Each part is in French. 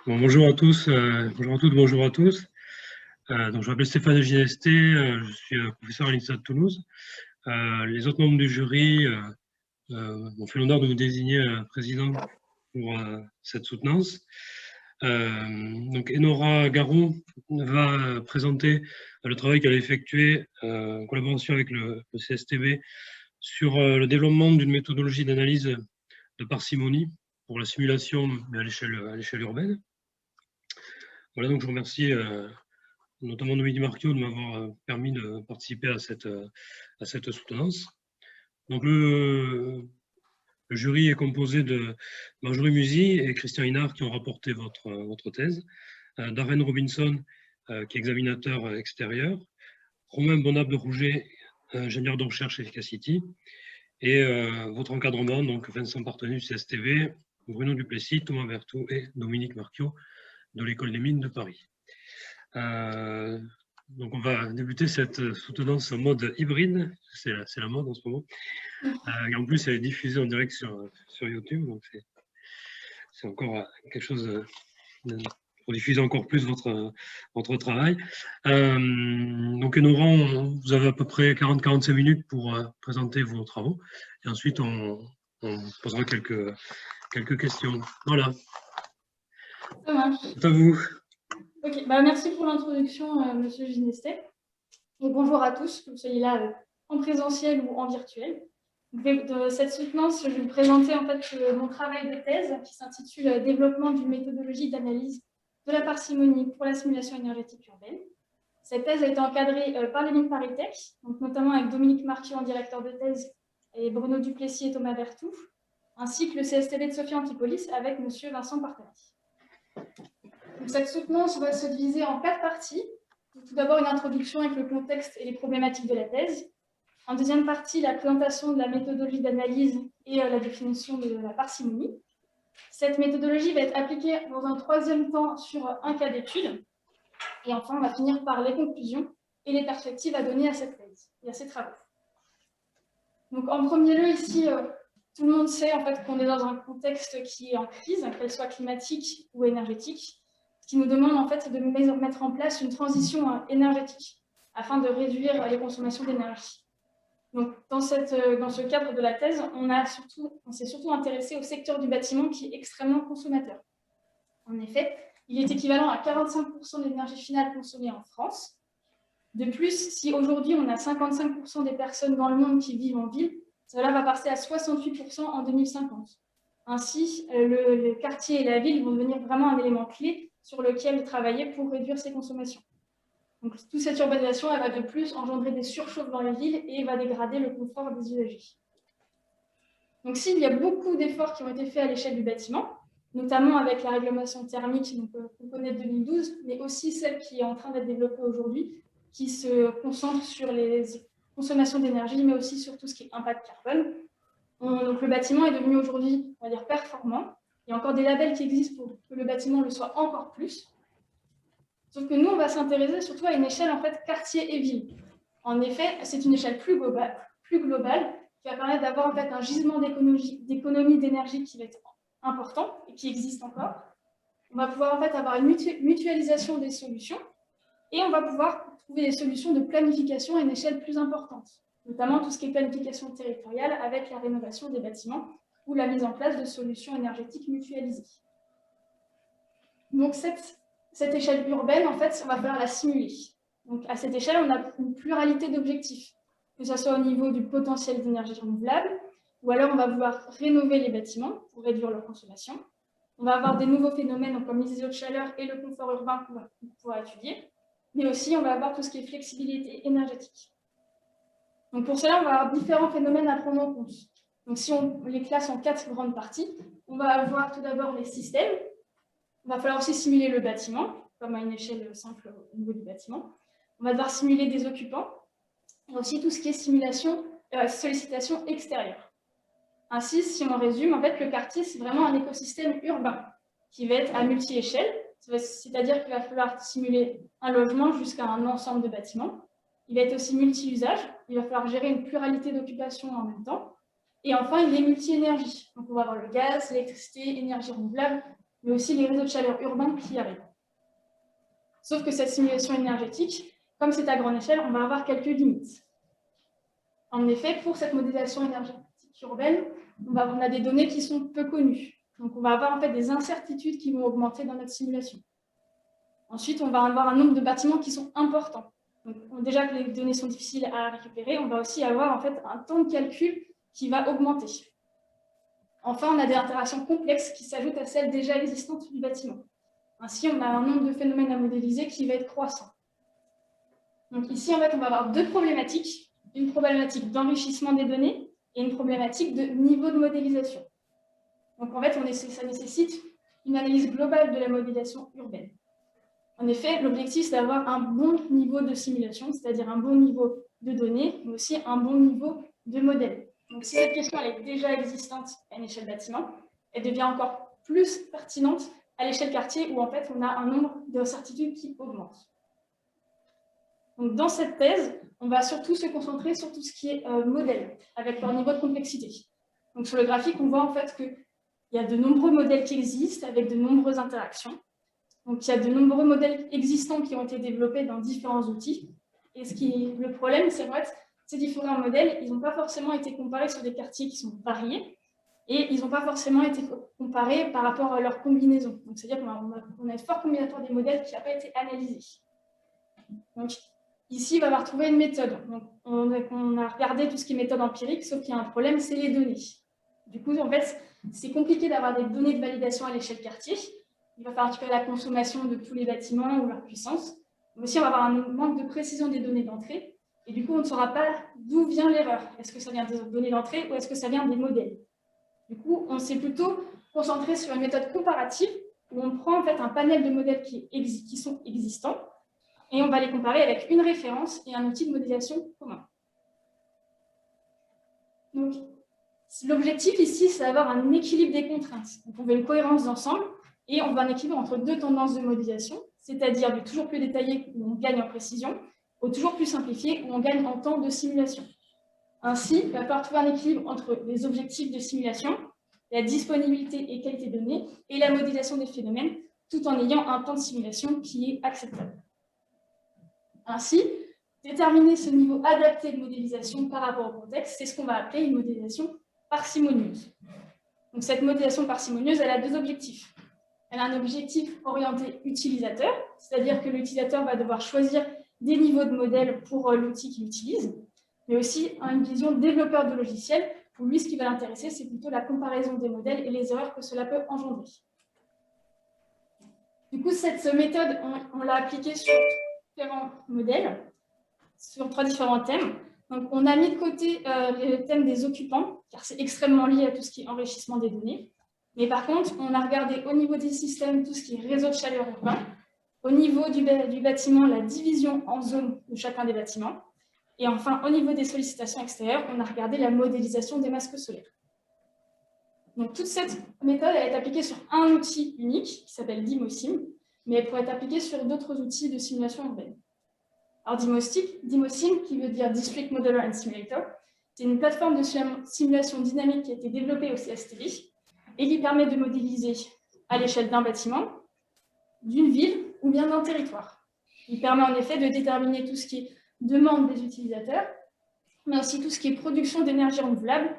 Bon, bonjour à tous, bonjour à toutes, bonjour à tous. Donc, je m'appelle Stéphane Ginesté, je suis professeur à l'INSA de Toulouse. Les autres membres du jury m'ont fait l'honneur de me désigner président pour cette soutenance. Donc, Enora Garon va présenter le travail qu'elle a effectué en collaboration avec le CSTB sur le développement d'une méthodologie d'analyse de parcimonie pour la simulation mais à l'échelle urbaine. Voilà, donc je remercie notamment Dominique Marquiot de m'avoir permis de participer à cette soutenance. Donc le jury est composé de Marjorie Musy et Christian Hinard qui ont rapporté votre thèse, Darren Robinson qui est examinateur extérieur, Romain Bonap de Rouget, ingénieur de recherche Efficacity, et votre encadrement, donc Vincent Partenu du CSTV, Bruno Duplessis, Thomas Berthoud et Dominique Marquiot de l'École des Mines de Paris. Donc on va débuter cette soutenance en mode hybride, c'est la mode en ce moment. Et en plus elle est diffusée en direct sur YouTube, donc c'est encore quelque chose pour diffuser encore plus votre travail. Donc Enora, vous avez à peu près 40-45 minutes pour présenter vos travaux, et ensuite on posera quelques questions. Voilà. Ça marche. C'est à vous. Ok, merci pour l'introduction, Monsieur Ginestet. Et bonjour à tous, que vous soyez là en présentiel ou en virtuel. De cette soutenance, je vais vous présenter en fait mon travail de thèse qui s'intitule Développement d'une méthodologie d'analyse de la parcimonie pour la simulation énergétique urbaine. Cette thèse a été encadrée par les Mines ParisTech, donc notamment avec Dominique Marquiot en directeur de thèse et Bruno Duplessis et Thomas Berthoud, ainsi que le CSTB de Sophia Antipolis avec Monsieur Vincent Partenu. Donc, cette soutenance va se diviser en 4 parties. Tout d'abord, une introduction avec le contexte et les problématiques de la thèse. En deuxième partie, la présentation de la méthodologie d'analyse et la définition de la parcimonie. Cette méthodologie va être appliquée dans un troisième temps sur un cas d'étude. Et enfin, on va finir par les conclusions et les perspectives à donner à cette thèse et à ces travaux. Donc, en premier lieu, ici, tout le monde sait en fait, qu'on est dans un contexte qui est en crise, qu'elle soit climatique ou énergétique, ce qui nous demande en fait de mettre en place une transition énergétique afin de réduire les consommations d'énergie. Donc, dans ce cadre de la thèse, on s'est surtout intéressé au secteur du bâtiment qui est extrêmement consommateur. En effet, il est équivalent à 45% de l'énergie finale consommée en France. De plus, si aujourd'hui on a 55% des personnes dans le monde qui vivent en ville, cela va passer à 68% en 2050. Ainsi, le quartier et la ville vont devenir vraiment un élément clé sur lequel travailler pour réduire ces consommations. Donc, toute cette urbanisation, elle va de plus engendrer des surchauffes dans les villes et va dégrader le confort des usagers. Donc, s'il y a beaucoup d'efforts qui ont été faits à l'échelle du bâtiment, notamment avec la réglementation thermique qu'on connaît de 2012, mais aussi celle qui est en train d'être développée aujourd'hui, qui se concentre sur les consommations d'énergie, mais aussi sur tout ce qui est impact carbone. Donc, le bâtiment est devenu aujourd'hui, on va dire, performant. Il y a encore des labels qui existent pour que le bâtiment le soit encore plus. Sauf que nous, on va s'intéresser surtout à une échelle en fait quartier et ville. En effet, c'est une échelle plus globale qui va permettre d'avoir en fait un gisement d'économie d'énergie qui va être important et qui existe encore. On va pouvoir en fait avoir une mutualisation des solutions et on va pouvoir trouver des solutions de planification à une échelle plus importante, notamment tout ce qui est planification territoriale avec la rénovation des bâtiments ou la mise en place de solutions énergétiques mutualisées. Donc cette échelle urbaine, en fait, on va falloir la simuler. Donc, à cette échelle, on a une pluralité d'objectifs, que ce soit au niveau du potentiel d'énergie renouvelable, ou alors on va vouloir rénover les bâtiments pour réduire leur consommation. On va avoir des nouveaux phénomènes comme les îlots de chaleur et le confort urbain qu'on va pouvoir étudier, mais aussi on va avoir tout ce qui est flexibilité énergétique. Donc, pour cela, on va avoir différents phénomènes à prendre en compte. Donc, si on les classe en 4 grandes parties, on va avoir tout d'abord les systèmes. Il va falloir aussi simuler le bâtiment, comme à une échelle simple au niveau du bâtiment. On va devoir simuler des occupants, et aussi tout ce qui est sollicitation extérieure. Ainsi, si on résume, en fait, le quartier, c'est vraiment un écosystème urbain qui va être à multi-échelle, c'est-à-dire qu'il va falloir simuler un logement jusqu'à un ensemble de bâtiments. Il va être aussi multi-usage, il va falloir gérer une pluralité d'occupations en même temps. Et enfin, il est multi-énergie. Donc, on va avoir le gaz, l'électricité, énergie renouvelable, mais aussi les réseaux de chaleur urbains qui arrivent. Sauf que cette simulation énergétique, comme c'est à grande échelle, on va avoir quelques limites. En effet, pour cette modélisation énergétique urbaine, on a des données qui sont peu connues. Donc, on va avoir en fait des incertitudes qui vont augmenter dans notre simulation. Ensuite, on va avoir un nombre de bâtiments qui sont importants. Donc, déjà que les données sont difficiles à récupérer, on va aussi avoir en fait un temps de calcul qui va augmenter. Enfin, on a des interactions complexes qui s'ajoutent à celles déjà existantes du bâtiment. Ainsi, on a un nombre de phénomènes à modéliser qui va être croissant. Donc ici, en fait, on va avoir deux problématiques. Une problématique d'enrichissement des données et une problématique de niveau de modélisation. Donc en fait, ça nécessite une analyse globale de la modélisation urbaine. En effet, l'objectif, c'est d'avoir un bon niveau de simulation, c'est-à-dire un bon niveau de données, mais aussi un bon niveau de modèle. Donc si cette question elle est déjà existante à une échelle bâtiment, elle devient encore plus pertinente à l'échelle quartier où en fait on a un nombre d'incertitudes qui augmente. Donc dans cette thèse, on va surtout se concentrer sur tout ce qui est modèle, avec leur niveau de complexité. Donc sur le graphique, on voit en fait qu'il y a de nombreux modèles qui existent avec de nombreuses interactions. Donc il y a de nombreux modèles existants qui ont été développés dans différents outils. Et le problème, c'est que ces différents modèles, ils n'ont pas forcément été comparés sur des quartiers qui sont variés, et ils n'ont pas forcément été comparés par rapport à leur combinaison. Donc, c'est-à-dire qu'on a un fort combinatoire des modèles qui n'a pas été analysé. Donc, ici, il va avoir trouvé une méthode. Donc, on a regardé tout ce qui est méthode empirique, sauf qu'il y a un problème, c'est les données. Du coup, en fait, c'est compliqué d'avoir des données de validation à l'échelle quartier. Il va falloir récupérer la consommation de tous les bâtiments ou leur puissance. Mais aussi, on va avoir un manque de précision des données d'entrée. Et du coup, on ne saura pas d'où vient l'erreur. Est-ce que ça vient des données d'entrée ou est-ce que ça vient des modèles? Du coup, on s'est plutôt concentré sur une méthode comparative où on prend en fait un panel de modèles qui sont existants et on va les comparer avec une référence et un outil de modélisation commun. Donc, l'objectif ici, c'est d'avoir un équilibre des contraintes. Donc, on veut une cohérence d'ensemble et on veut un équilibre entre deux tendances de modélisation, c'est-à-dire du toujours plus détaillé où on gagne en précision, au toujours plus simplifié où on gagne en temps de simulation. Ainsi, il va falloir trouver un équilibre entre les objectifs de simulation, la disponibilité et qualité de données, et la modélisation des phénomènes, tout en ayant un temps de simulation qui est acceptable. Ainsi, déterminer ce niveau adapté de modélisation par rapport au contexte, c'est ce qu'on va appeler une modélisation parcimonieuse. Donc, cette modélisation parcimonieuse, elle a deux objectifs. Elle a un objectif orienté utilisateur, c'est-à-dire que l'utilisateur va devoir choisir des niveaux de modèle pour l'outil qu'il utilise, mais aussi une vision développeur de logiciel. Pour lui, ce qui va l'intéresser, c'est plutôt la comparaison des modèles et les erreurs que cela peut engendrer. Du coup, cette méthode, on l'a appliquée sur différents modèles, sur 3 différents thèmes. Donc, on a mis de côté le thème des occupants, car c'est extrêmement lié à tout ce qui est enrichissement des données. Mais par contre, on a regardé au niveau des systèmes tout ce qui est réseau de chaleur urbain, au niveau du bâtiment, la division en zones de chacun des bâtiments. Et enfin, au niveau des sollicitations extérieures, on a regardé la modélisation des masques solaires. Donc, toute cette méthode elle est appliquée sur un outil unique qui s'appelle DIMOSIM, mais elle pourrait être appliquée sur d'autres outils de simulation urbaine. Alors, DIMOSIM, qui veut dire District Modeler and Simulator, c'est une plateforme de simulation dynamique qui a été développée au CSTV et qui permet de modéliser à l'échelle d'un bâtiment, d'une ville ou bien d'un territoire. Il permet en effet de déterminer tout ce qui est demande des utilisateurs, mais aussi tout ce qui est production d'énergie renouvelable,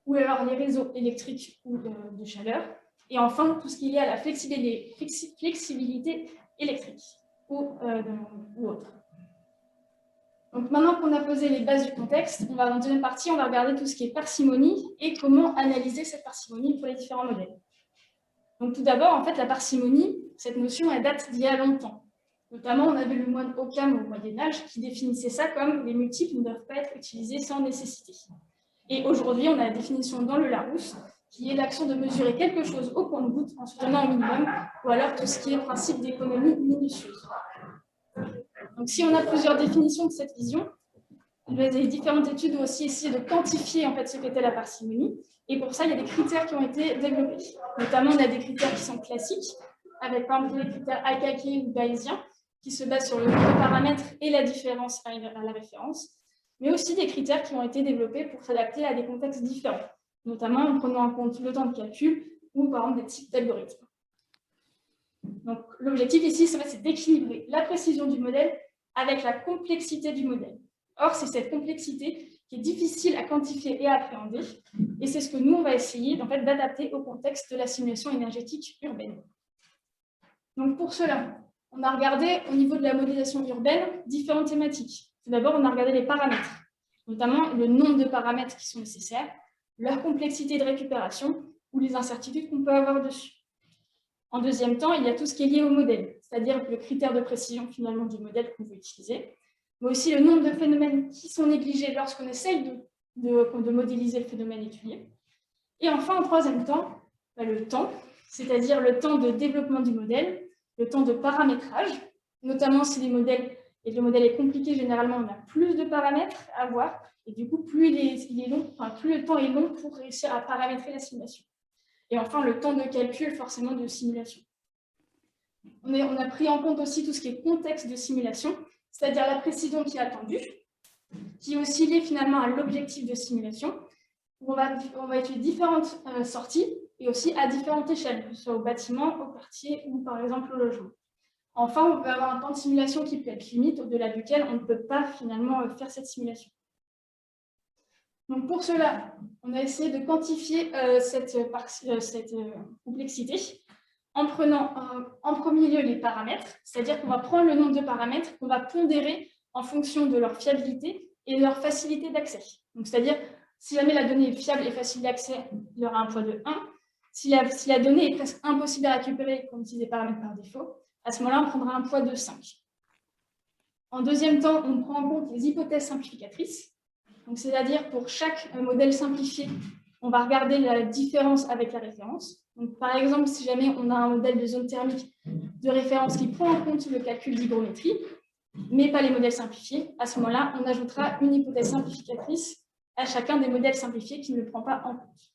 ou alors les réseaux électriques ou de chaleur, et enfin tout ce qui est lié à la flexibilité électrique ou autre. Donc maintenant qu'on a posé les bases du contexte, dans la deuxième partie, on va regarder tout ce qui est parcimonie et comment analyser cette parcimonie pour les différents modèles. Donc tout d'abord, en fait, la parcimonie, cette notion, elle date d'il y a longtemps. Notamment, on avait le moine Occam au Moyen-Âge qui définissait ça comme les multiples ne doivent pas être utilisés sans nécessité. Et aujourd'hui, on a la définition dans le Larousse qui est l'action de mesurer quelque chose au compte-gouttes en se tenant au minimum, ou alors tout ce qui est principe d'économie minutieuse. Donc, si on a plusieurs définitions de cette vision, les différentes études ont aussi essayé de quantifier en fait, ce qu'était la parcimonie. Et pour ça, il y a des critères qui ont été développés. Notamment, on a des critères qui sont classiques, avec par exemple les critères Akake ou bayésiens, qui se basent sur le nombre de paramètres et la différence à la référence, mais aussi des critères qui ont été développés pour s'adapter à des contextes différents, notamment en prenant en compte le temps de calcul ou par exemple des types d'algorithmes. Donc, l'objectif ici, c'est d'équilibrer la précision du modèle avec la complexité du modèle. Or, c'est cette complexité qui est difficile à quantifier et à appréhender, et c'est ce que nous, on va essayer en fait, d'adapter au contexte de la simulation énergétique urbaine. Donc, pour cela, on a regardé au niveau de la modélisation urbaine différentes thématiques. Tout d'abord, on a regardé les paramètres, notamment le nombre de paramètres qui sont nécessaires, leur complexité de récupération ou les incertitudes qu'on peut avoir dessus. En deuxième temps, il y a tout ce qui est lié au modèle, c'est-à-dire le critère de précision finalement du modèle qu'on veut utiliser, mais aussi le nombre de phénomènes qui sont négligés lorsqu'on essaye de modéliser le phénomène étudié. Et enfin, en troisième temps, le temps, c'est-à-dire le temps de développement du modèle, le temps de paramétrage, notamment si le modèle est compliqué, généralement on a plus de paramètres à voir, et du coup, plus le temps est long pour réussir à paramétrer la simulation. Et enfin, le temps de calcul, forcément, de simulation. On a pris en compte aussi tout ce qui est contexte de simulation, c'est-à-dire la précision qui est attendue, qui est aussi liée finalement à l'objectif de simulation, où on va étudier différentes sorties et aussi à différentes échelles, que ce soit au bâtiment, au quartier ou par exemple au logement. Enfin, on peut avoir un temps de simulation qui peut être limite, au-delà duquel on ne peut pas finalement faire cette simulation. Donc pour cela, on a essayé de quantifier cette complexité en prenant en premier lieu les paramètres, c'est-à-dire qu'on va prendre le nombre de paramètres qu'on va pondérer en fonction de leur fiabilité et de leur facilité d'accès. Donc c'est-à-dire, si jamais la donnée est fiable et facile d'accès, il y aura un poids de 1. Si la donnée est presque impossible à récupérer, comme utilise des paramètres par défaut, à ce moment-là, on prendra un poids de 5. En deuxième temps, on prend en compte les hypothèses simplificatrices. C'est-à-dire pour chaque modèle simplifié, on va regarder la différence avec la référence. Donc, par exemple, si jamais on a un modèle de zone thermique de référence qui prend en compte le calcul d'hygrométrie, mais pas les modèles simplifiés, à ce moment-là, on ajoutera une hypothèse simplificatrice à chacun des modèles simplifiés qui ne le prend pas en compte.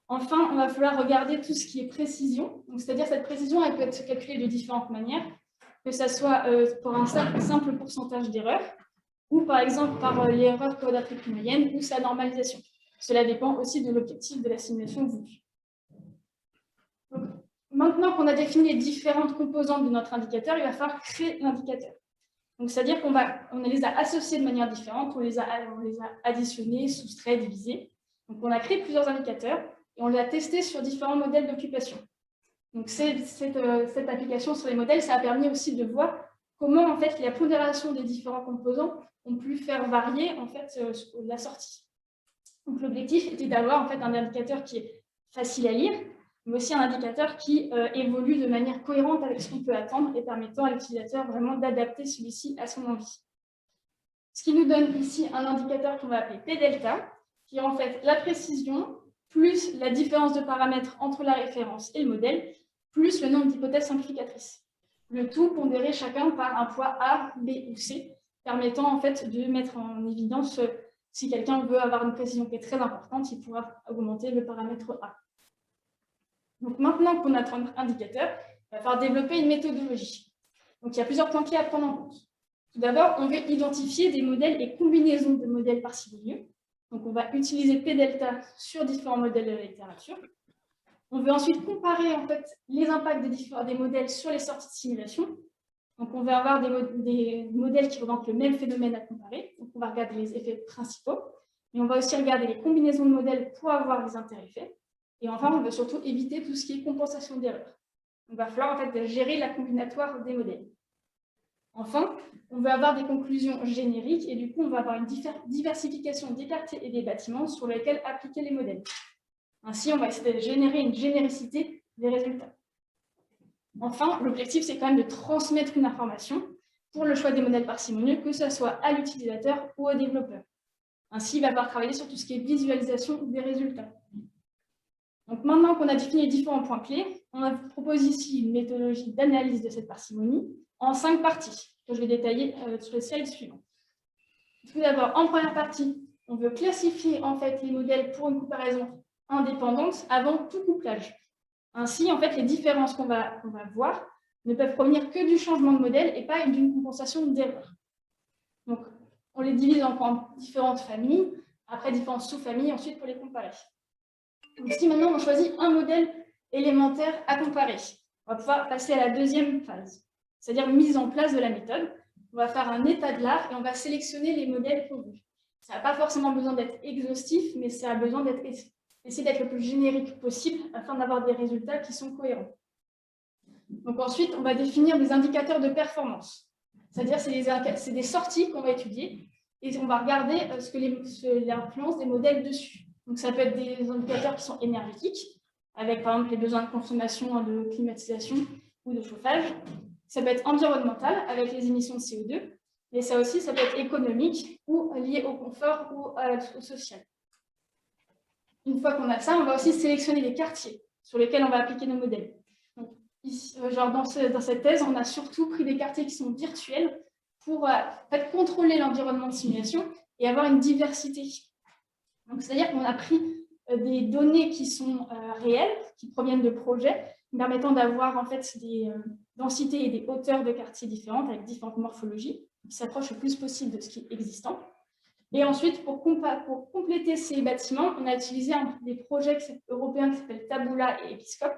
Enfin, on va falloir regarder tout ce qui est précision. C'est-à-dire cette précision, elle peut être calculée de différentes manières, que ce soit pour un simple pourcentage d'erreur, ou par exemple par l'erreur quadratique moyenne ou sa normalisation. Cela dépend aussi de l'objectif de la simulation voulue. Donc, maintenant qu'on a défini les différentes composantes de notre indicateur, il va falloir créer l'indicateur. C'est-à-dire qu'on les a associés de manière différente, on les a additionnés, soustraits, divisés. Donc on a créé plusieurs indicateurs et on les a testés sur différents modèles d'occupation. Donc cette application sur les modèles, ça a permis aussi de voir comment en fait, la pondération des différents composants ont pu faire varier en fait, la sortie. Donc l'objectif était d'avoir en fait, un indicateur qui est facile à lire, mais aussi un indicateur qui évolue de manière cohérente avec ce qu'on peut attendre et permettant à l'utilisateur vraiment d'adapter celui-ci à son envie. Ce qui nous donne ici un indicateur qu'on va appeler P-delta, qui est en fait la précision plus la différence de paramètres entre la référence et le modèle, plus le nombre d'hypothèses simplificatrices. Le tout pondéré chacun par un poids A, B ou C, permettant en fait de mettre en évidence si quelqu'un veut avoir une précision qui est très importante, il pourra augmenter le paramètre A. Donc maintenant qu'on a notre indicateur, il va falloir développer une méthodologie. Donc il y a plusieurs points clés à prendre en compte. Tout d'abord, on veut identifier des modèles et combinaisons de modèles parcimonieux. Donc on va utiliser P-delta sur différents modèles de la littérature. On veut ensuite comparer en fait, les impacts des modèles sur les sorties de simulation. Donc on va avoir des modèles qui représentent le même phénomène à comparer. Donc on va regarder les effets principaux. Mais on va aussi regarder les combinaisons de modèles pour avoir les intereffets. Et enfin, on veut surtout éviter tout ce qui est compensation d'erreurs. Il va falloir en fait, gérer la combinatoire des modèles. Enfin, on veut avoir des conclusions génériques et du coup, on va avoir une diversification des quartiers et des bâtiments sur lesquels appliquer les modèles. Ainsi, on va essayer de générer une généricité des résultats. Enfin, l'objectif, c'est quand même de transmettre une information pour le choix des modèles parcimonieux, que ce soit à l'utilisateur ou au développeur. Ainsi, il va falloir travailler sur tout ce qui est visualisation des résultats. Donc maintenant qu'on a défini les différents points clés, on propose ici une méthodologie d'analyse de cette parcimonie en 5 parties, que je vais détailler sur les slides suivants. Tout d'abord, en première partie, on veut classifier en fait, les modèles pour une comparaison indépendante avant tout couplage. Ainsi, en fait, les différences qu'on va voir ne peuvent provenir que du changement de modèle et pas d'une compensation d'erreur. Donc, on les divise en différentes familles, après différentes sous-familles, ensuite pour les comparer. Donc, si maintenant on choisit un modèle élémentaire à comparer, on va pouvoir passer à la deuxième phase, c'est-à-dire mise en place de la méthode. On va faire un état de l'art et on va sélectionner les modèles qu'on veut. Ça n'a pas forcément besoin d'être exhaustif, mais ça a besoin d'essayer d'être le plus générique possible afin d'avoir des résultats qui sont cohérents. Donc ensuite, on va définir des indicateurs de performance. C'est-à-dire c'est des sorties qu'on va étudier et on va regarder l'influence des modèles dessus. Donc ça peut être des indicateurs qui sont énergétiques, avec par exemple les besoins de consommation de climatisation ou de chauffage. Ça peut être environnemental, avec les émissions de CO2, mais ça aussi, ça peut être économique ou lié au confort ou au social. Une fois qu'on a ça, on va aussi sélectionner les quartiers sur lesquels on va appliquer nos modèles. Donc, ici, dans cette thèse, on a surtout pris des quartiers qui sont virtuels pour contrôler l'environnement de simulation et avoir une diversité. C'est-à-dire qu'on a pris des données qui sont réelles, qui proviennent de projets, permettant d'avoir en fait des densités et des hauteurs de quartiers différentes avec différentes morphologies, qui s'approchent le plus possible de ce qui est existant. Et ensuite, pour compléter ces bâtiments, on a utilisé des projets européens qui s'appellent Tabula et Episcope,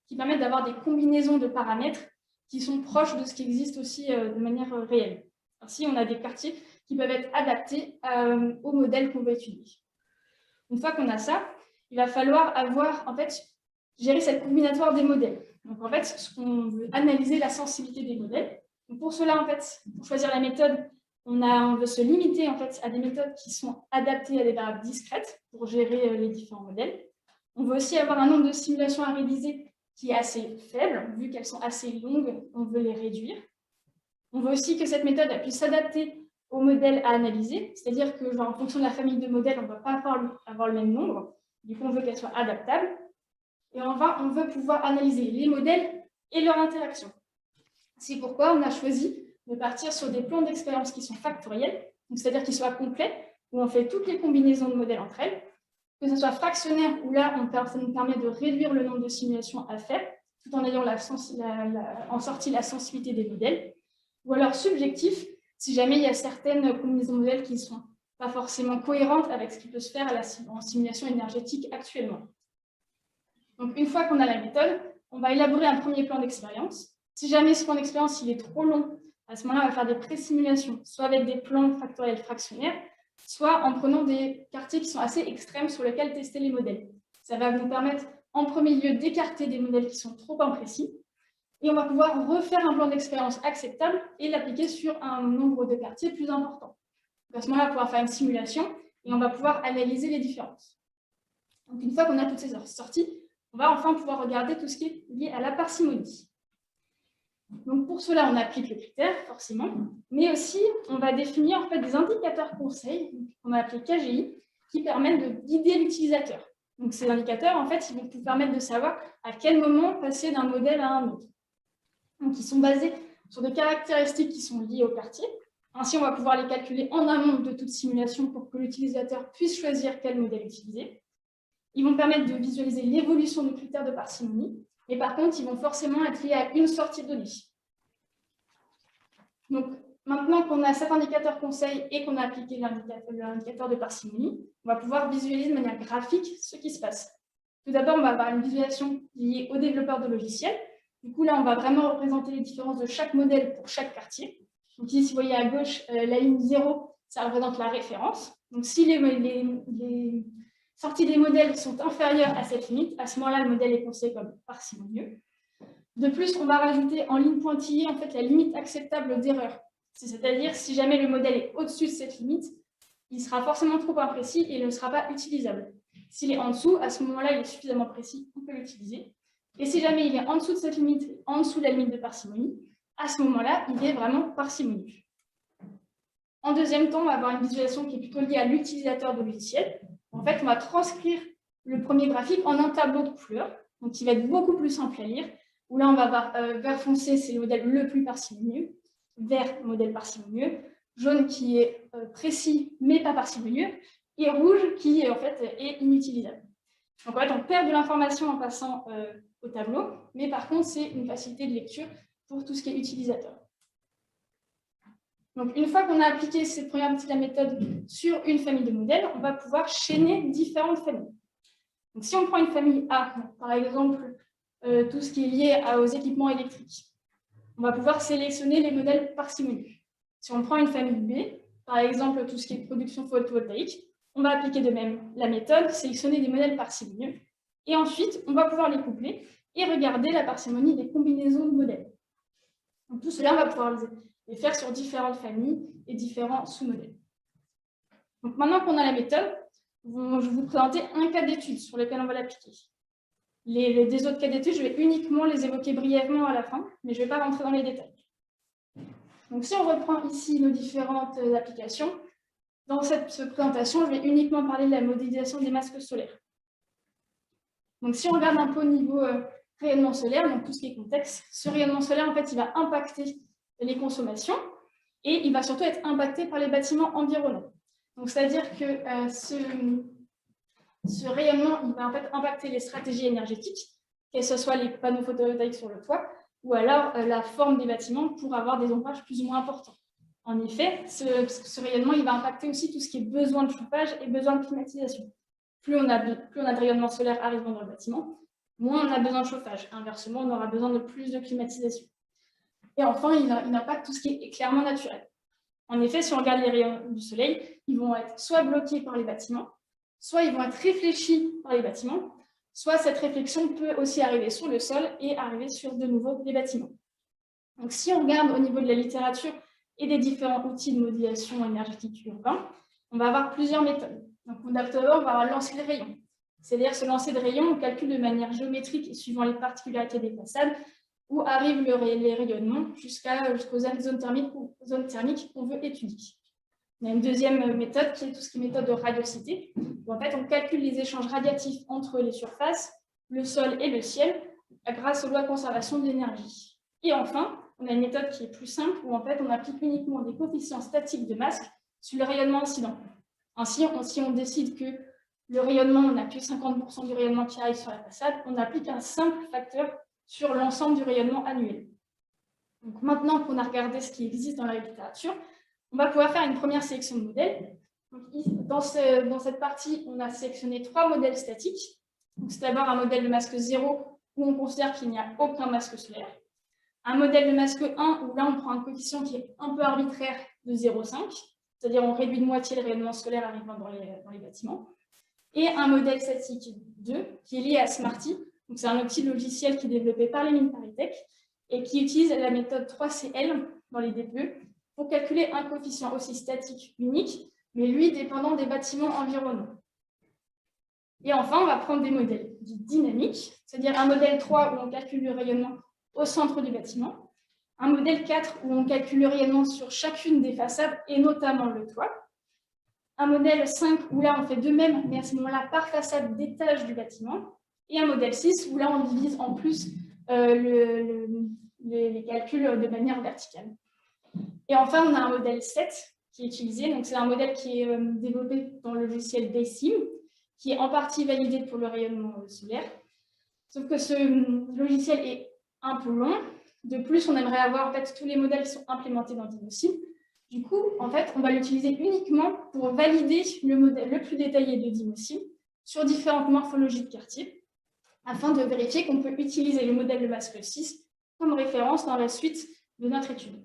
qui permettent d'avoir des combinaisons de paramètres qui sont proches de ce qui existe aussi de manière réelle. Ainsi, on a des quartiers qui peuvent être adaptés au modèle qu'on veut étudier. Une fois qu'on a ça, il va falloir gérer cette combinatoire des modèles. Donc, en fait, on veut analyser la sensibilité des modèles. Donc, pour cela, pour choisir la méthode, on veut se limiter à des méthodes qui sont adaptées à des variables discrètes pour gérer les différents modèles. On veut aussi avoir un nombre de simulations à réaliser qui est assez faible, vu qu'elles sont assez longues, on veut les réduire. On veut aussi que cette méthode puisse s'adapter aux modèles à analyser, c'est-à-dire que en fonction de la famille de modèles, on ne va pas avoir le même nombre, du coup on veut qu'elle soit adaptable. Et enfin, on veut pouvoir analyser les modèles et leur interaction. C'est pourquoi on a choisi de partir sur des plans d'expérience qui sont factoriels, c'est-à-dire qu'ils soient complets, où on fait toutes les combinaisons de modèles entre elles, que ce soit fractionnaire, où là, ça nous permet de réduire le nombre de simulations à faire, tout en ayant en sortie la sensibilité des modèles, ou alors subjectif, si jamais il y a certaines combinaisons de modèles qui ne sont pas forcément cohérentes avec ce qui peut se faire en simulation énergétique actuellement. Donc, une fois qu'on a la méthode, on va élaborer un premier plan d'expérience. Si jamais ce plan d'expérience il est trop long, à ce moment-là, on va faire des pré-simulations, soit avec des plans factoriels fractionnaires, soit en prenant des quartiers qui sont assez extrêmes sur lesquels tester les modèles. Ça va nous permettre, en premier lieu, d'écarter des modèles qui sont trop imprécis, et on va pouvoir refaire un plan d'expérience acceptable et l'appliquer sur un nombre de quartiers plus important. Donc à ce moment-là, on va pouvoir faire une simulation et on va pouvoir analyser les différences. Donc, une fois qu'on a toutes ces sorties, on va enfin pouvoir regarder tout ce qui est lié à la parcimonie. Donc, pour cela, on applique le critère, forcément, mais aussi, on va définir des indicateurs conseils, qu'on a appelés KGI, qui permettent de guider l'utilisateur. Donc, ces indicateurs, ils vont vous permettre de savoir à quel moment passer d'un modèle à un autre. Donc, ils sont basés sur des caractéristiques qui sont liées au quartier. Ainsi, on va pouvoir les calculer en amont de toute simulation pour que l'utilisateur puisse choisir quel modèle utiliser. Ils vont permettre de visualiser l'évolution du critère de parcimonie, mais par contre, ils vont forcément être liés à une sortie de données. Donc, maintenant qu'on a cet indicateur conseil et qu'on a appliqué l'indicateur de parcimonie, on va pouvoir visualiser de manière graphique ce qui se passe. Tout d'abord, on va avoir une visualisation liée aux développeurs de logiciels. Du coup, là, on va vraiment représenter les différences de chaque modèle pour chaque quartier. Donc ici, si vous voyez à gauche, la ligne 0, ça représente la référence. Donc, si les sorties des modèles sont inférieures à cette limite, à ce moment-là, le modèle est considéré comme parcimonieux. De plus, on va rajouter en ligne pointillée la limite acceptable d'erreur. C'est-à-dire, si jamais le modèle est au-dessus de cette limite, il sera forcément trop imprécis et il ne sera pas utilisable. S'il est en dessous, à ce moment-là, il est suffisamment précis, on peut l'utiliser. Et si jamais il est en dessous de cette limite, en dessous de la limite de parcimonie, à ce moment-là, il est vraiment parcimonieux. En deuxième temps, on va avoir une visualisation qui est plutôt liée à l'utilisateur de logiciel. En fait, on va transcrire le premier graphique en un tableau de couleurs, donc qui va être beaucoup plus simple à lire, où là, on va avoir vert foncé, c'est le modèle le plus parcimonieux, vert, modèle parcimonieux, jaune qui est précis mais pas parcimonieux, et rouge qui est inutilisable. Donc en fait, on perd de l'information en passant au tableau, mais par contre, c'est une facilité de lecture pour tout ce qui est utilisateur. Donc une fois qu'on a appliqué cette première partie de la méthode sur une famille de modèles, on va pouvoir chaîner différentes familles. Donc si on prend une famille A, par exemple tout ce qui est lié aux équipements électriques. On va pouvoir sélectionner les modèles parcimonieux. Si on prend une famille B, par exemple tout ce qui est production photovoltaïque, on va appliquer de même la méthode, sélectionner des modèles parcimonieux, et ensuite on va pouvoir les coupler et regarder la parcimonie des combinaisons de modèles. Donc, tout cela, on va pouvoir les faire sur différentes familles et différents sous-modèles. Donc maintenant qu'on a la méthode, je vais vous présenter un cas d'étude sur lequel on va l'appliquer. Les autres cas d'études, je vais uniquement les évoquer brièvement à la fin, mais je ne vais pas rentrer dans les détails. Donc, si on reprend ici nos différentes applications, dans cette présentation, je vais uniquement parler de la modélisation des masques solaires. Donc, si on regarde un peu au niveau rayonnement solaire, donc tout ce qui est contexte, ce rayonnement solaire, en fait, il va impacter les consommations et il va surtout être impacté par les bâtiments environnants. Donc, c'est-à-dire que ce rayonnement, il va en fait impacter les stratégies énergétiques, que ce soit les panneaux photovoltaïques sur le toit, ou alors la forme des bâtiments pour avoir des ombrages plus ou moins importants. En effet, ce rayonnement, il va impacter aussi tout ce qui est besoin de chauffage et besoin de climatisation. Plus on a de rayonnement solaire arrivant dans le bâtiment, moins on a besoin de chauffage. Inversement, on aura besoin de plus de climatisation. Et enfin, il impacte tout ce qui est clairement naturel. En effet, si on regarde les rayons du soleil, ils vont être soit bloqués par les bâtiments, soit ils vont être réfléchis par les bâtiments, soit cette réflexion peut aussi arriver sur le sol et arriver sur de nouveau les bâtiments. Donc, si on regarde au niveau de la littérature et des différents outils de modélisation énergétique urbain, on va avoir plusieurs méthodes. Donc, on va avoir lancer les rayons. C'est-à-dire ce lancer de rayons, on calcule de manière géométrique et suivant les particularités des façades, où arrivent les rayonnements jusqu'aux zones thermiques qu'on veut étudier. Il y a une deuxième méthode qui est tout ce qui est méthode de radiosité, où en fait on calcule les échanges radiatifs entre les surfaces, le sol et le ciel, grâce aux lois de conservation de l'énergie. Et enfin, on a une méthode qui est plus simple, où en fait on applique uniquement des coefficients statiques de masque sur le rayonnement incident. Ainsi, si on décide que le rayonnement, on n'a que 50% du rayonnement qui arrive sur la façade, on applique un simple facteur sur l'ensemble du rayonnement annuel. Donc maintenant qu'on a regardé ce qui existe dans la littérature, on va pouvoir faire une première sélection de modèles. Donc, dans cette partie, on a sélectionné 3 modèles statiques. C'est d'abord un modèle de masque 0 où on considère qu'il n'y a aucun masque solaire. Un modèle de masque 1 où là on prend un coefficient qui est un peu arbitraire de 0,5, c'est-à-dire on réduit de moitié le rayonnement solaire arrivant dans les bâtiments. Et un modèle statique 2 qui est lié à Smarty. C'est un outil logiciel qui est développé par les mines Paritech et qui utilise la méthode 3CL dans les DPE pour calculer un coefficient aussi statique unique, mais lui dépendant des bâtiments environnants. Et enfin, on va prendre des modèles dynamiques, c'est-à-dire un modèle 3 où on calcule le rayonnement au centre du bâtiment, un modèle 4 où on calcule le rayonnement sur chacune des façades et notamment le toit, un modèle 5 où là on fait de même, mais à ce moment-là par façade d'étage du bâtiment, et un modèle 6 où là on divise en plus les calculs de manière verticale. Et enfin, on a un modèle 7 qui est utilisé. Donc, c'est un modèle qui est développé dans le logiciel DaySim, qui est en partie validé pour le rayonnement solaire. Sauf que ce logiciel est un peu long. De plus, on aimerait avoir en fait tous les modèles qui sont implémentés dans DymoSim. Du coup, en fait, on va l'utiliser uniquement pour valider le modèle le plus détaillé de DymoSim sur différentes morphologies de quartier, afin de vérifier qu'on peut utiliser le modèle de masque 6 comme référence dans la suite de notre étude.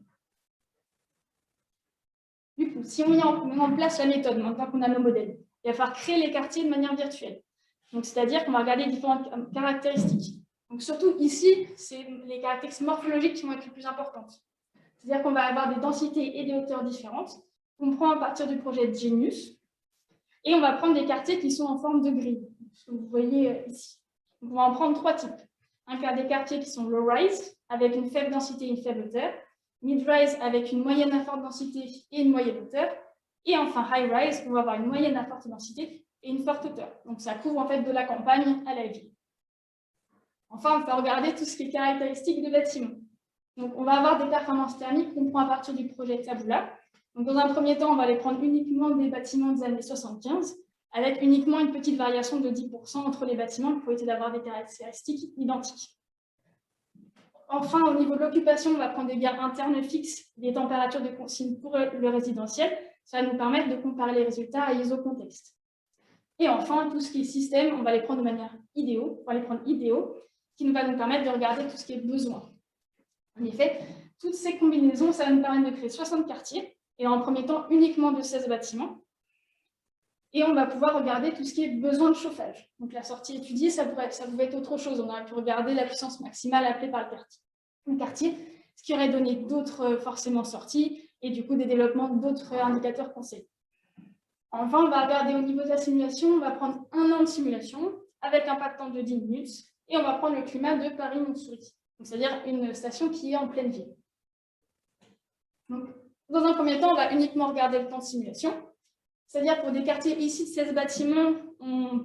Du coup, si on met en place la méthode, maintenant qu'on a nos modèles, il va falloir créer les quartiers de manière virtuelle. C'est-à-dire qu'on va regarder différentes caractéristiques. Donc, surtout ici, c'est les caractéristiques morphologiques qui vont être les plus importantes. C'est-à-dire qu'on va avoir des densités et des hauteurs différentes. On prend à partir du projet Genius. Et on va prendre des quartiers qui sont en forme de grille, ce que vous voyez ici. Donc, on va en prendre 3 types. Des quartiers qui sont low-rise, avec une faible densité et une faible hauteur. Mid-rise avec une moyenne à forte densité et une moyenne hauteur. Et enfin, high-rise, on va avoir une moyenne à forte densité et une forte hauteur. Donc, ça couvre en fait de la campagne à la ville. Enfin, on peut regarder tout ce qui est caractéristique de bâtiments. Donc, on va avoir des performances thermiques qu'on prend à partir du projet Tabula. Donc, dans un premier temps, on va les prendre uniquement des bâtiments des années 75, avec uniquement une petite variation de 10% entre les bâtiments pour éviter d'avoir des caractéristiques identiques. Enfin, au niveau de l'occupation, on va prendre des gains internes fixes, des températures de consigne pour le résidentiel. Ça va nous permettre de comparer les résultats à isocontexte. Et enfin, tout ce qui est système, on va les prendre de manière idéaux. qui va nous permettre de regarder tout ce qui est besoin. En effet, toutes ces combinaisons, ça va nous permettre de créer 60 quartiers, et en premier temps, uniquement de 16 bâtiments. Et on va pouvoir regarder tout ce qui est besoin de chauffage. Donc la sortie étudiée, ça pouvait être autre chose. On aurait pu regarder la puissance maximale appelée par le quartier, ce qui aurait donné d'autres forcément sorties, et du coup des développements d'autres indicateurs conseillés. Enfin, on va regarder au niveau de la simulation, on va prendre 1 an de simulation, avec un pas de temps de 10 minutes, et on va prendre le climat de Paris-Montsouris, c'est-à-dire une station qui est en pleine ville. Donc, dans un premier temps, on va uniquement regarder le temps de simulation, c'est-à-dire pour des quartiers ici de 16 bâtiments,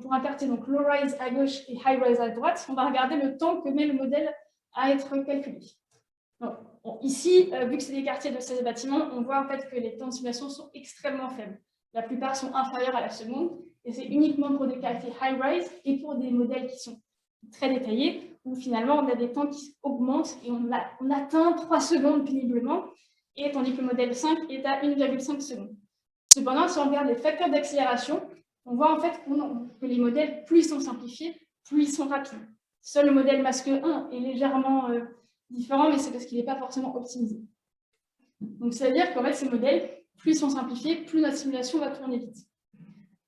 pour un quartier donc low-rise à gauche et high-rise à droite, on va regarder le temps que met le modèle à être calculé. Donc, ici, vu que c'est des quartiers de 16 bâtiments, on voit en fait que les temps de simulation sont extrêmement faibles. La plupart sont inférieurs à la seconde, et c'est uniquement pour des quartiers high-rise et pour des modèles qui sont très détaillés, où finalement on a des temps qui augmentent et on atteint 3 secondes péniblement, et tandis que le modèle 5 est à 1,5 secondes. Cependant, si on regarde les facteurs d'accélération, on voit en fait que les modèles, plus ils sont simplifiés, plus ils sont rapides. Seul le modèle masque 1 est légèrement différent, mais c'est parce qu'il n'est pas forcément optimisé. Donc, ça veut dire qu'en fait, ces modèles, plus ils sont simplifiés, plus notre simulation va tourner vite.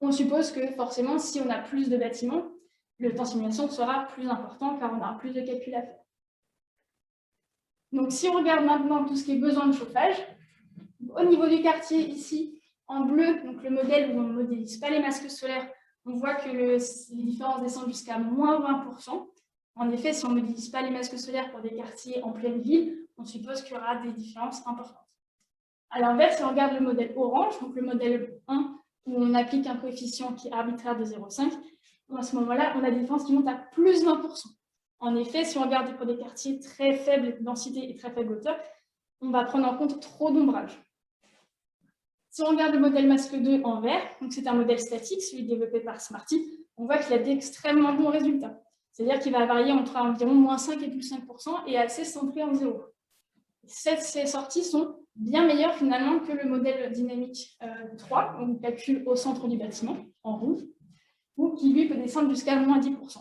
On suppose que forcément, si on a plus de bâtiments, le temps de simulation sera plus important car on aura plus de calculs à faire. Donc, si on regarde maintenant tout ce qui est besoin de chauffage, au niveau du quartier, ici, en bleu, donc le modèle où on ne modélise pas les masques solaires, on voit que les différences descendent jusqu'à moins 20%. En effet, si on ne modélise pas les masques solaires pour des quartiers en pleine ville, on suppose qu'il y aura des différences importantes. À l'inverse, si on regarde le modèle orange, donc le modèle 1, où on applique un coefficient qui est arbitraire de 0,5, à ce moment-là, on a des différences qui montent à plus 20%. En effet, si on regarde pour des quartiers très faible densité et très faible hauteur, on va prendre en compte trop d'ombrage. Si on regarde le modèle masque 2 en vert, c'est un modèle statique, celui développé par Smarty, on voit qu'il a d'extrêmement bons résultats. C'est-à-dire qu'il va varier entre environ moins 5 et plus 5% et assez centré en 0. Ces sorties sont bien meilleures finalement que le modèle dynamique 3, on calcule au centre du bâtiment, en rouge, ou qui lui peut descendre jusqu'à moins 10%.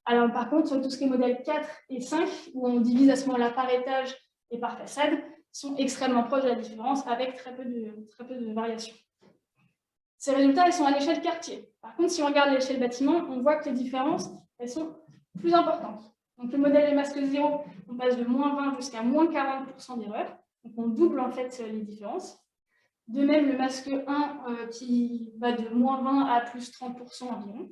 Alors par contre, sur tout ce qui est modèle 4 et 5, où on divise à ce moment-là par étage et par façade, sont extrêmement proches de la différence avec très peu de variations. Ces résultats, ils sont à l'échelle quartier. Par contre, si on regarde l'échelle bâtiment, on voit que les différences, elles sont plus importantes. Donc le modèle des masques 0, on passe de moins 20 jusqu'à moins 40% d'erreurs. Donc on double en fait les différences. De même, le masque 1 qui va de moins 20 à plus 30% environ.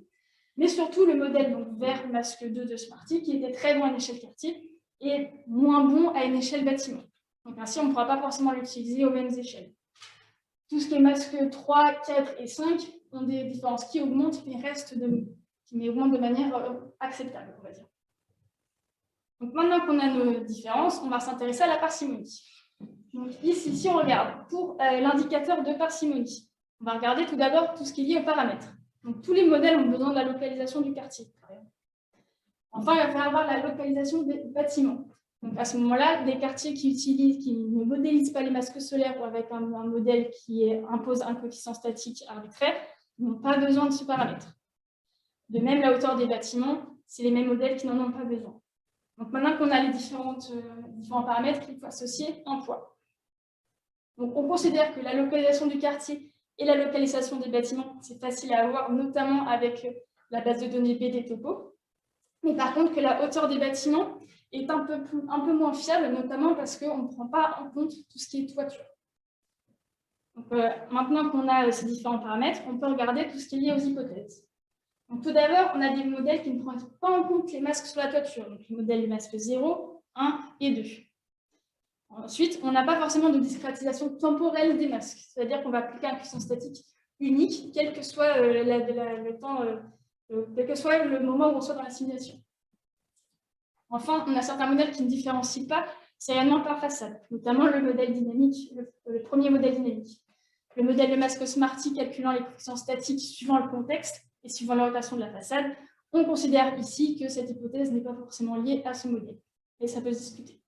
Mais surtout le modèle donc, vert masque 2 de Smarty qui était très bon à l'échelle quartier et moins bon à une échelle bâtiment. Donc ainsi, on ne pourra pas forcément l'utiliser aux mêmes échelles. Tout ce qui est masque 3, 4 et 5 ont des différences qui augmentent, mais augmentent de manière acceptable, on va dire. Donc maintenant qu'on a nos différences, on va s'intéresser à la parcimonie. Donc ici, si on regarde pour l'indicateur de parcimonie, on va regarder tout d'abord tout ce qui est lié aux paramètres. Donc tous les modèles ont besoin de la localisation du quartier. Enfin, il va falloir avoir la localisation des bâtiments. Donc à ce moment-là, des quartiers qui ne modélisent pas les masques solaires ou avec un modèle qui impose un coefficient statique arbitraire n'ont pas besoin de ce paramètre. De même, la hauteur des bâtiments, c'est les mêmes modèles qui n'en ont pas besoin. Donc maintenant qu'on a les différents paramètres, il faut associer un poids. Donc on considère que la localisation du quartier et la localisation des bâtiments, c'est facile à avoir, notamment avec la base de données BD Topo. Mais par contre, que la hauteur des bâtiments est un peu moins fiable, notamment parce qu'on ne prend pas en compte tout ce qui est toiture. Donc, maintenant qu'on a ces différents paramètres, on peut regarder tout ce qui est lié aux hypothèses. Donc, tout d'abord, on a des modèles qui ne prennent pas en compte les masques sur la toiture, donc les modèles des masques 0, 1 et 2. Ensuite, on n'a pas forcément de discrétisation temporelle des masques, c'est-à-dire qu'on va appliquer un coefficient statique unique, quel que soit le temps, quel que soit le moment où on soit dans la simulation. Enfin, on a certains modèles qui ne différencient pas sériellement par façade, notamment le modèle dynamique, le premier modèle dynamique. Le modèle de masque Smarty calculant les coefficients statiques suivant le contexte et suivant l'orientation de la façade, on considère ici que cette hypothèse n'est pas forcément liée à ce modèle, et ça peut se discuter.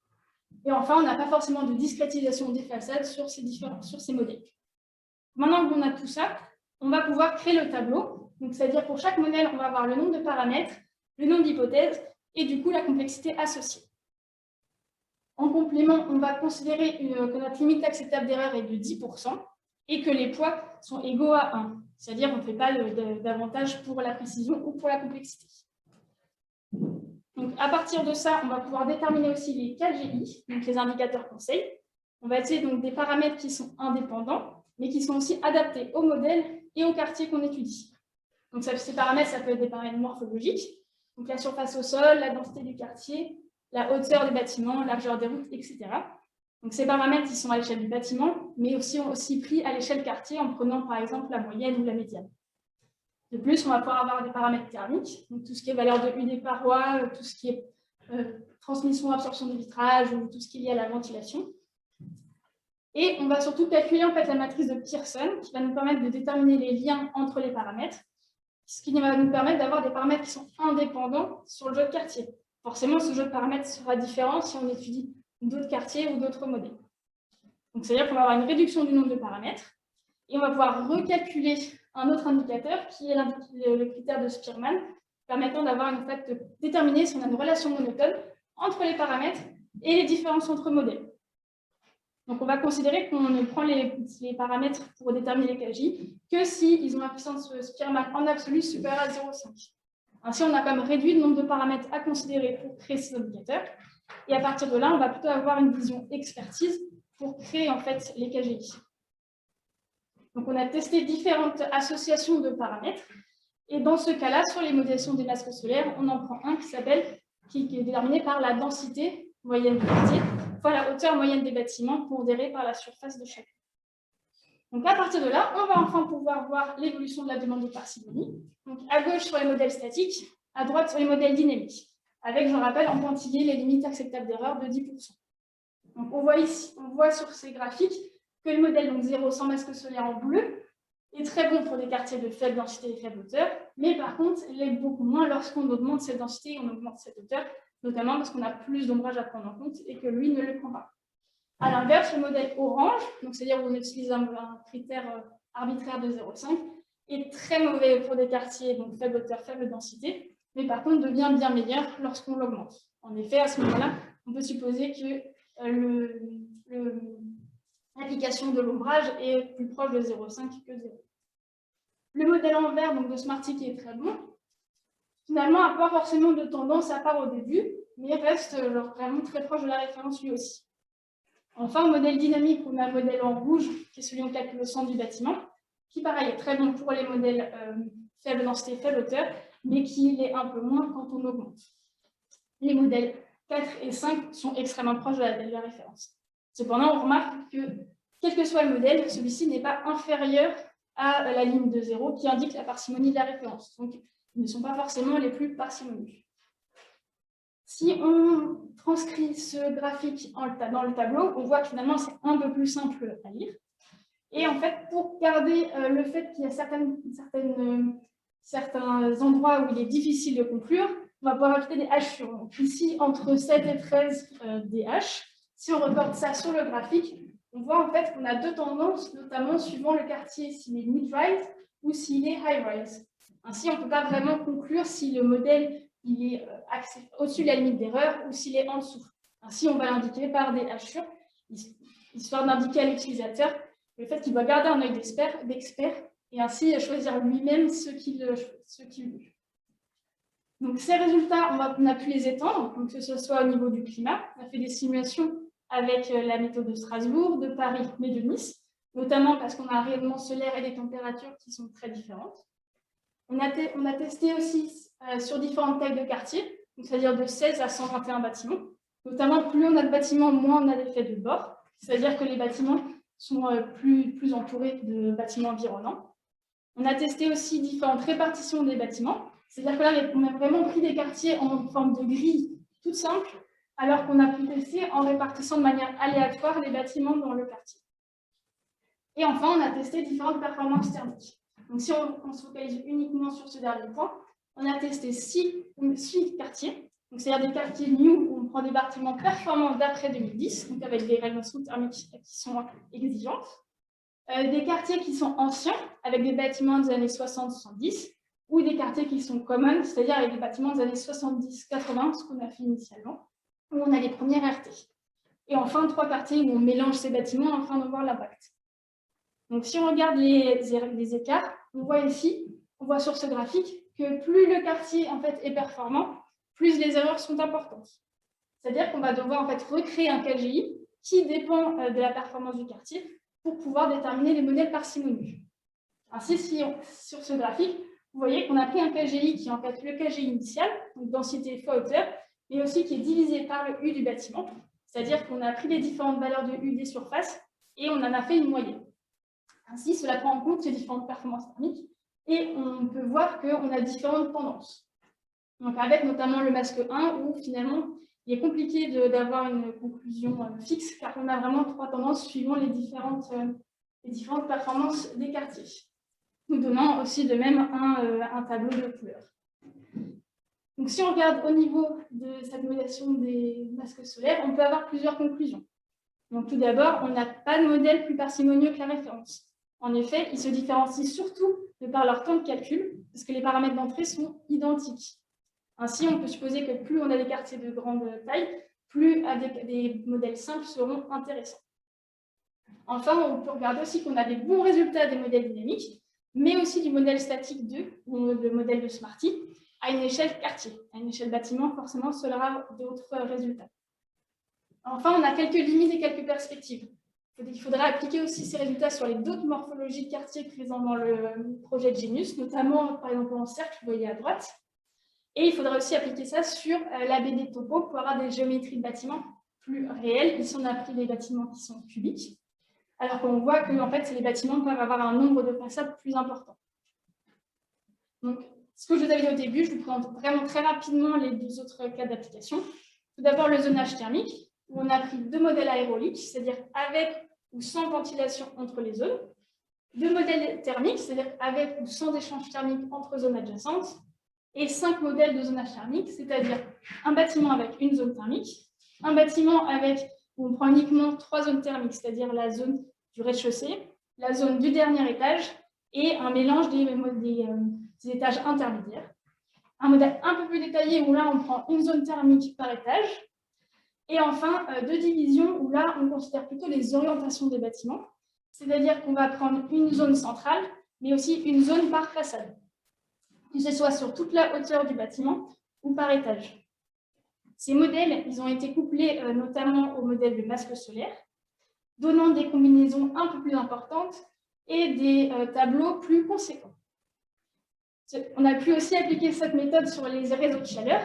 Et enfin, on n'a pas forcément de discrétisation des façades sur ces modèles. Maintenant qu'on a tout ça, on va pouvoir créer le tableau. Donc, c'est-à-dire pour chaque modèle, on va avoir le nombre de paramètres, le nombre d'hypothèses et du coup la complexité associée. En complément, on va considérer que notre limite acceptable d'erreur est de 10% et que les poids sont égaux à 1, c'est-à-dire qu'on ne fait pas d'avantage pour la précision ou pour la complexité. Donc, à partir de ça, on va pouvoir déterminer aussi les KGI, donc les indicateurs conseils. On va utiliser donc des paramètres qui sont indépendants, mais qui sont aussi adaptés au modèle et au quartier qu'on étudie. Donc, ces paramètres, ça peut être des paramètres morphologiques, donc la surface au sol, la densité du quartier, la hauteur des bâtiments, la largeur des routes, etc. Donc, ces paramètres, ils sont à l'échelle du bâtiment, mais aussi pris à l'échelle quartier en prenant, par exemple, la moyenne ou la médiane. De plus, on va pouvoir avoir des paramètres thermiques, donc tout ce qui est valeur de U des parois, tout ce qui est transmission, absorption du vitrage, ou tout ce qui est lié à la ventilation. Et on va surtout calculer en fait la matrice de Pearson, qui va nous permettre de déterminer les liens entre les paramètres, ce qui va nous permettre d'avoir des paramètres qui sont indépendants sur le jeu de quartier. Forcément, ce jeu de paramètres sera différent si on étudie d'autres quartiers ou d'autres modèles. Donc, c'est-à-dire qu'on va avoir une réduction du nombre de paramètres et on va pouvoir recalculer un autre indicateur qui est le critère de Spearman, permettant d'avoir en fait de déterminer si on a une relation monotone entre les paramètres et les différences entre modèles. Donc, on va considérer qu'on ne prend les paramètres pour déterminer les KJ que s'ils ont une puissance Spearman en absolu supérieure à 0,5. Ainsi, on a quand même réduit le nombre de paramètres à considérer pour créer ces indicateurs. Et à partir de là, on va plutôt avoir une vision expertise pour créer en fait les KGI. Donc, on a testé différentes associations de paramètres. Et dans ce cas-là, sur les modélisations des masques solaires, on en prend un qui est déterminé par la densité moyenne du quartier, fois la hauteur moyenne des bâtiments pondérée par la surface de chacun. Donc, à partir de là, on va enfin pouvoir voir l'évolution de la demande de parcimonie. Donc, à gauche sur les modèles statiques, à droite sur les modèles dynamiques, avec, je rappelle, en pointillé les limites acceptables d'erreur de 10%. Donc, on voit ici, on voit sur ces graphiques que le modèle donc 0 sans masque solaire en bleu est très bon pour des quartiers de faible densité et faible hauteur, mais par contre, il l'est beaucoup moins lorsqu'on augmente cette densité et on augmente cette hauteur, notamment parce qu'on a plus d'ombrage à prendre en compte et que lui ne le prend pas. À l'inverse, le modèle orange, c'est-à-dire où on utilise un critère arbitraire de 0,5, est très mauvais pour des quartiers, donc faible hauteur, faible densité, mais par contre devient bien meilleur lorsqu'on l'augmente. En effet, à ce moment-là, on peut supposer que l'application de l'ombrage est plus proche de 0,5 que 0. Le modèle en vert donc, de Smarty qui est très bon, finalement n'a pas forcément de tendance à part au début, mais reste vraiment très proche de la référence lui aussi. Enfin, au modèle dynamique, on a un modèle en rouge, qui est celui où on calcule le centre du bâtiment, qui pareil est très bon pour les modèles faible densité, faible hauteur, mais qui l'est un peu moins quand on augmente. Les modèles 4 et 5 sont extrêmement proches de la référence. Cependant, on remarque que, quel que soit le modèle, celui-ci n'est pas inférieur à la ligne de 0 qui indique la parcimonie de la référence. Donc, ils ne sont pas forcément les plus parcimonieux. Si on transcrit ce graphique dans le tableau, on voit que finalement, c'est un peu plus simple à lire. Et en fait, pour garder le fait qu'il y a certains endroits où il est difficile de conclure, on va pouvoir ajouter des hachures. Donc ici, entre 7 et 13 des H. Si on reporte ça sur le graphique, on voit en fait qu'on a deux tendances, notamment suivant le quartier, s'il est mid-rise ou s'il est high-rise. Ainsi, on ne peut pas vraiment conclure si le modèle il est au-dessus de la limite d'erreur ou s'il est en dessous. Ainsi, on va l'indiquer par des hachures, histoire d'indiquer à l'utilisateur le fait qu'il doit garder un œil d'expert et ainsi choisir lui-même ce qu'il veut. Donc, ces résultats, on a pu les étendre, donc que ce soit au niveau du climat. On a fait des simulations avec la méthode de Strasbourg, de Paris, mais de Nice, notamment parce qu'on a un rayonnement solaire et des températures qui sont très différentes. On a testé aussi sur différentes tailles de quartiers, c'est-à-dire de 16 à 121 bâtiments. Notamment, plus on a de bâtiments, moins on a d'effets de bord, c'est-à-dire que les bâtiments sont plus entourés de bâtiments environnants. On a testé aussi différentes répartitions des bâtiments, c'est-à-dire que là, on a vraiment pris des quartiers en forme de grille toute simple, alors qu'on a pu tester en répartissant de manière aléatoire les bâtiments dans le quartier. Et enfin, on a testé différentes performances thermiques. Donc, si on se focalise uniquement sur ce dernier point, on a testé 6 quartiers, c'est-à-dire des quartiers new où on prend des bâtiments performants d'après 2010, donc avec des rénovations thermiques qui sont exigeantes, des quartiers qui sont anciens, avec des bâtiments des années 60-70, ou des quartiers qui sont common, c'est-à-dire avec des bâtiments des années 70-80, ce qu'on a fait initialement, où on a les premières RT. Et enfin, 3 quartiers où on mélange ces bâtiments afin de voir l'impact. Donc, si on regarde les écarts, on voit ici, on voit sur ce graphique, que plus le quartier en fait, est performant, plus les erreurs sont importantes. C'est-à-dire qu'on va devoir en fait, recréer un KGI qui dépend de la performance du quartier pour pouvoir déterminer les modèles parcimonieux. Ainsi, sur ce graphique, vous voyez qu'on a pris un KGI qui est en fait le KGI initial, donc densité fois hauteur, mais aussi qui est divisé par le U du bâtiment. C'est-à-dire qu'on a pris les différentes valeurs de U des surfaces et on en a fait une moyenne. Ainsi, cela prend en compte ces différentes performances thermiques et on peut voir qu'on a différentes tendances. Donc, avec notamment le masque 1, où finalement, il est compliqué d'avoir une conclusion fixe, car on a vraiment 3 tendances suivant les différentes performances des quartiers, nous donnant aussi de même un tableau de couleurs. Donc, si on regarde au niveau de cette modélisation des masques solaires, on peut avoir plusieurs conclusions. Donc, tout d'abord, on n'a pas de modèle plus parcimonieux que la référence. En effet, ils se différencient surtout de par leur temps de calcul, parce que les paramètres d'entrée sont identiques. Ainsi, on peut supposer que plus on a des quartiers de grande taille, plus avec des modèles simples seront intéressants. Enfin, on peut regarder aussi qu'on a des bons résultats des modèles dynamiques, mais aussi du modèle statique 2, ou le modèle de Smarty, à une échelle quartier. À une échelle bâtiment, forcément, cela aura d'autres résultats. Enfin, on a quelques limites et quelques perspectives. Il faudra appliquer aussi ces résultats sur les d'autres morphologies de quartiers présents dans le projet de Genius, notamment, par exemple, en cercle, vous voyez à droite. Et il faudra aussi appliquer ça sur la BD topo pour avoir des géométries de bâtiments plus réelles. Ici, on a pris des bâtiments qui sont cubiques, alors qu'on voit que en fait, les bâtiments peuvent avoir un nombre de façades plus important. Donc, ce que je vous avais dit au début, je vous présente vraiment très rapidement les 2 autres cas d'application. Tout d'abord, le zonage thermique, où on a pris 2 modèles aéroliques, c'est-à-dire avec ou sans ventilation entre les zones, 2 modèles thermiques, c'est-à-dire avec ou sans échange thermique entre zones adjacentes, et 5 modèles de zonage thermique, c'est-à-dire un bâtiment avec une zone thermique, un bâtiment où on prend uniquement 3 zones thermiques, c'est-à-dire la zone du rez-de-chaussée, la zone du dernier étage et un mélange des étages intermédiaires. Un modèle un peu plus détaillé où là, on prend une zone thermique par étage. Et enfin, 2 divisions où là, on considère plutôt les orientations des bâtiments, c'est-à-dire qu'on va prendre une zone centrale, mais aussi une zone par façade, que ce soit sur toute la hauteur du bâtiment ou par étage. Ces modèles, ils ont été couplés notamment au modèle de masque solaire, donnant des combinaisons un peu plus importantes et des tableaux plus conséquents. On a pu aussi appliquer cette méthode sur les réseaux de chaleur.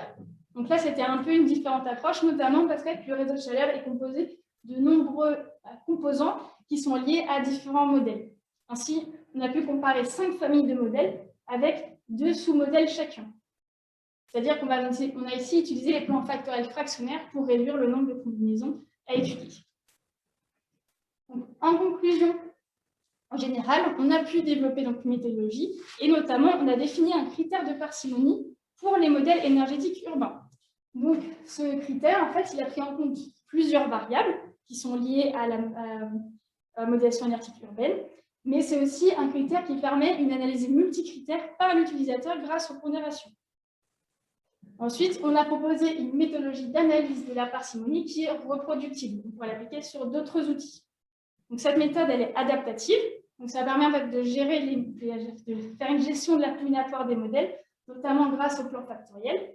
Donc là, c'était un peu une différente approche, notamment parce que le réseau de chaleur est composé de nombreux composants qui sont liés à différents modèles. Ainsi, on a pu comparer 5 familles de modèles avec 2 sous-modèles chacun. C'est-à-dire qu'on a ici utilisé les plans factoriels fractionnaires pour réduire le nombre de combinaisons à étudier. Donc, en conclusion, en général, on a pu développer donc, une méthodologie et notamment, on a défini un critère de parcimonie pour les modèles énergétiques urbains. Donc, ce critère, en fait, il a pris en compte plusieurs variables qui sont liées à la modélisation énergétique urbaine, mais c'est aussi un critère qui permet une analyse multicritère par l'utilisateur grâce aux pondérations. Ensuite, on a proposé une méthodologie d'analyse de la parcimonie qui est reproductible. On pourrait l'appliquer sur d'autres outils. Donc, cette méthode, elle est adaptative. Donc, ça permet en fait, de faire une gestion de la combinatoire des modèles, notamment grâce au plan factoriel.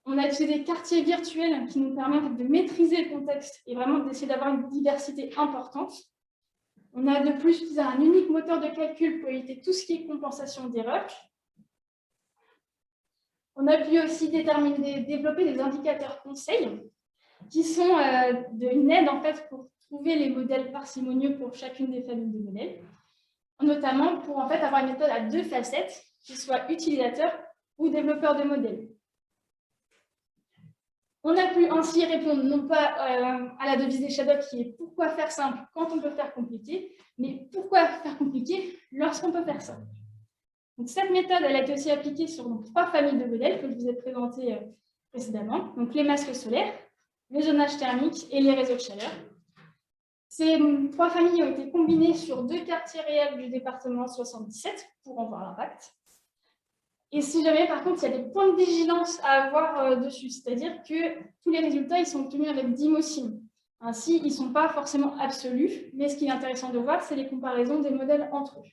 On a utilisé des quartiers virtuels qui nous permettent en fait, de maîtriser le contexte et vraiment d'essayer d'avoir une diversité importante. On a de plus utilisé un unique moteur de calcul pour éviter tout ce qui est compensation d'erreurs. On a pu aussi développer des indicateurs conseils qui sont une aide en fait, pour trouver les modèles parcimonieux pour chacune des familles de modèles, notamment pour en fait, avoir une méthode à 2 facettes, qui soit utilisateur ou développeur de modèles. On a pu ainsi répondre non pas à la devise des Shadocks qui est pourquoi faire simple quand on peut faire compliqué, mais pourquoi faire compliqué lorsqu'on peut faire simple. Donc, cette méthode elle a été aussi appliquée sur 3 familles de modèles que je vous ai présentées précédemment, donc les masques solaires, les zonages thermiques et les réseaux de chaleur. Ces 3 familles ont été combinées sur 2 quartiers réels du département 77 pour en voir l'impact. Et si jamais, par contre, il y a des points de vigilance à avoir dessus, c'est-à-dire que tous les résultats ils sont obtenus avec 10 MOSIM. Ainsi, ils ne sont pas forcément absolus, mais ce qui est intéressant de voir, c'est les comparaisons des modèles entre eux.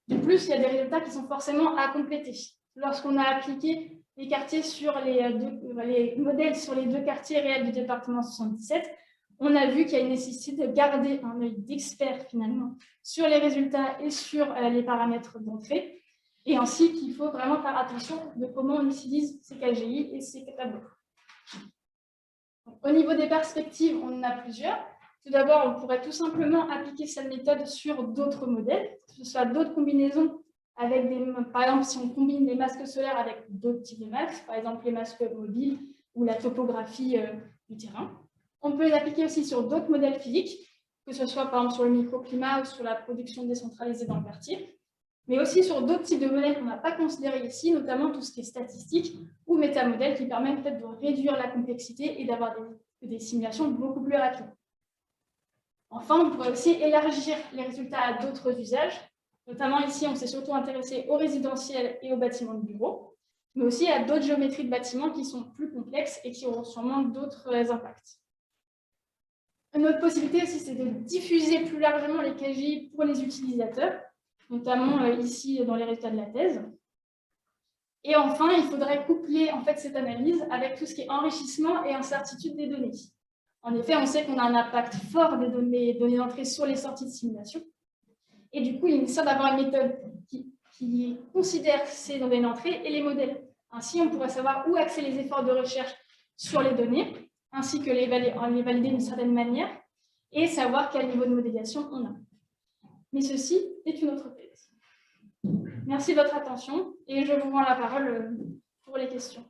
De plus, il y a des résultats qui sont forcément à compléter. Lorsqu'on a appliqué les quartiers sur les modèles sur les 2 quartiers réels du département 77, on a vu qu'il y a une nécessité de garder un œil d'expert finalement sur les résultats et sur les paramètres d'entrée, et ainsi qu'il faut vraiment faire attention de comment on utilise ces KGI et ces tableaux. Donc, au niveau des perspectives, on en a plusieurs. Tout d'abord, on pourrait tout simplement appliquer cette méthode sur d'autres modèles, que ce soit d'autres combinaisons avec par exemple, si on combine les masques solaires avec d'autres types de masques, par exemple les masques mobiles ou la topographie du terrain. On peut les appliquer aussi sur d'autres modèles physiques, que ce soit par exemple sur le microclimat ou sur la production décentralisée dans le quartier, mais aussi sur d'autres types de modèles qu'on n'a pas considérés ici, notamment tout ce qui est statistique ou métamodèles qui permettent peut-être de réduire la complexité et d'avoir des simulations beaucoup plus rapides. Enfin, on pourrait aussi élargir les résultats à d'autres usages. Notamment ici, on s'est surtout intéressé aux résidentiels et aux bâtiments de bureaux, mais aussi à d'autres géométries de bâtiments qui sont plus complexes et qui auront sûrement d'autres impacts. Une autre possibilité aussi, c'est de diffuser plus largement les KGI pour les utilisateurs, notamment ici dans les résultats de la thèse. Et enfin, il faudrait coupler en fait, cette analyse avec tout ce qui est enrichissement et incertitude des données. En effet, on sait qu'on a un impact fort des données d'entrée sur les sorties de simulation. Et du coup, il est nécessaire d'avoir une méthode qui considère ces données d'entrée et les modèles. Ainsi, on pourrait savoir où axer les efforts de recherche sur les données, ainsi que les valider d'une certaine manière, et savoir quel niveau de modélisation on a. Mais ceci est une autre thèse. Merci de votre attention, et je vous rends la parole pour les questions.